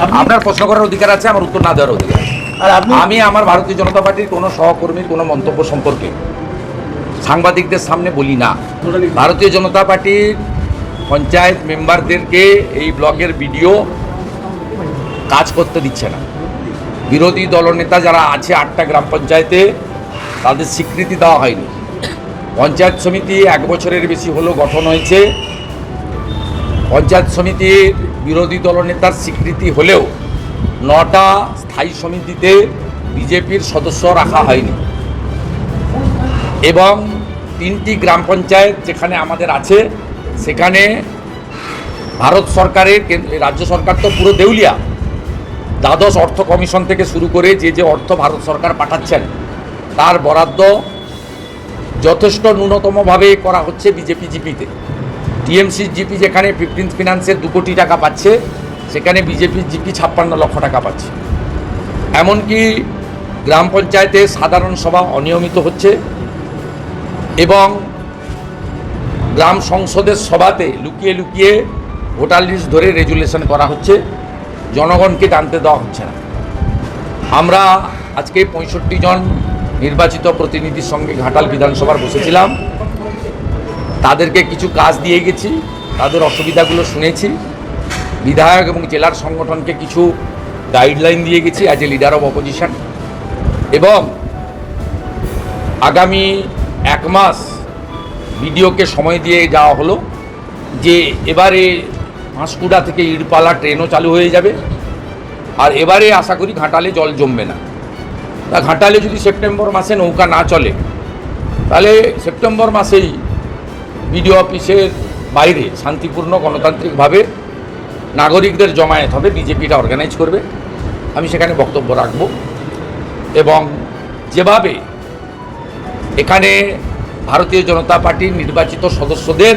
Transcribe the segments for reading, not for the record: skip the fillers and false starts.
আপনার প্রশ্ন করার অধিকার আছে, আমার উত্তর না দেওয়ার অধিকার আছে। আর আপনি আমি আমার ভারতীয় জনতা পার্টির কোনো সহকর্মীর কোনো মন্তব্য সম্পর্কে সাংবাদিকদের সামনে বলি না। ভারতীয় জনতা পার্টির পঞ্চায়েত মেম্বারদেরকে এই ব্লগের ভিডিও কাজ করতে দিচ্ছে না। বিরোধী দলনেতা যারা আছে 8টা গ্রাম পঞ্চায়েতে, তাদের স্বীকৃতি দেওয়া হয়নি। পঞ্চায়েত সমিতি 1 বছরের বেশি হলো গঠন হয়েছে। পঞ্চায়েত সমিতির বিরোধী দলনেতার স্বীকৃতি হলেও 9টা স্থায়ী সমিতিতে বিজেপির সদস্য রাখা হয়নি এবং 3টি গ্রাম পঞ্চায়েত যেখানে আমাদের আছে সেখানে ভারত সরকারের রাজ্য সরকার তো পুরো দেউলিয়া। দ্বাদশ অর্থ কমিশন থেকে শুরু করে যে অর্থ ভারত সরকার পাঠাচ্ছেন তার বরাদ্দ যথেষ্ট ন্যূনতমভাবে করা হচ্ছে বিজেপি জিপিতে। টিএমসি জিপি যেখানে 15th ফিনান্সের 2 কোটি টাকা পাচ্ছে, সেখানে বিজেপি জিপি 56 লক্ষ টাকা পাচ্ছে। এমনকি গ্রাম পঞ্চায়েতে সাধারণ সভা অনিয়মিত হচ্ছে এবং গ্রাম সংসদের সভাতে লুকিয়ে লুকিয়ে ভোটার লিস্ট ধরে রেজুলেশন করা হচ্ছে, জনগণকে জানতে দেওয়া হচ্ছে না। আমরা আজকে 65 জন নির্বাচিত প্রতিনিধির সঙ্গে ঘাটাল বিধানসভার বসেছিলাম। তাদেরকে কিছু কাজ দিয়ে গেছি, তাদের অসুবিধাগুলো শুনেছি। বিধায়ক এবং জেলার সংগঠনকে কিছু গাইডলাইন দিয়ে গেছি as a leader of opposition, এবং আগামী 1 মাস বিডিওকে সময় দিয়ে যাওয়া হলো যে এবারে পাঁশকুড়া থেকে ইড়পালা ট্রেনও চালু হয়ে যাবে। আর এবারে আশা করি ঘাটালে জল জমবে না। তা ঘাটালে যদি সেপ্টেম্বর মাসে নৌকা না চলে, তাহলে সেপ্টেম্বর মাসেই বিডিও অফিসের বাইরে শান্তিপূর্ণ গণতান্ত্রিকভাবে নাগরিকদের জমায়েত হবে, বিজেপিটা অর্গানাইজ করবে। আমি সেখানে বক্তব্য রাখব এবং যেভাবে এখানে ভারতীয় জনতা পার্টির নির্বাচিত সদস্যদের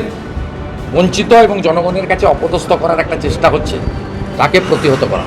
বঞ্চিত এবং জনগণের কাছে অপদস্থ করার একটা চেষ্টা হচ্ছে, তাকে প্রতিহত করা।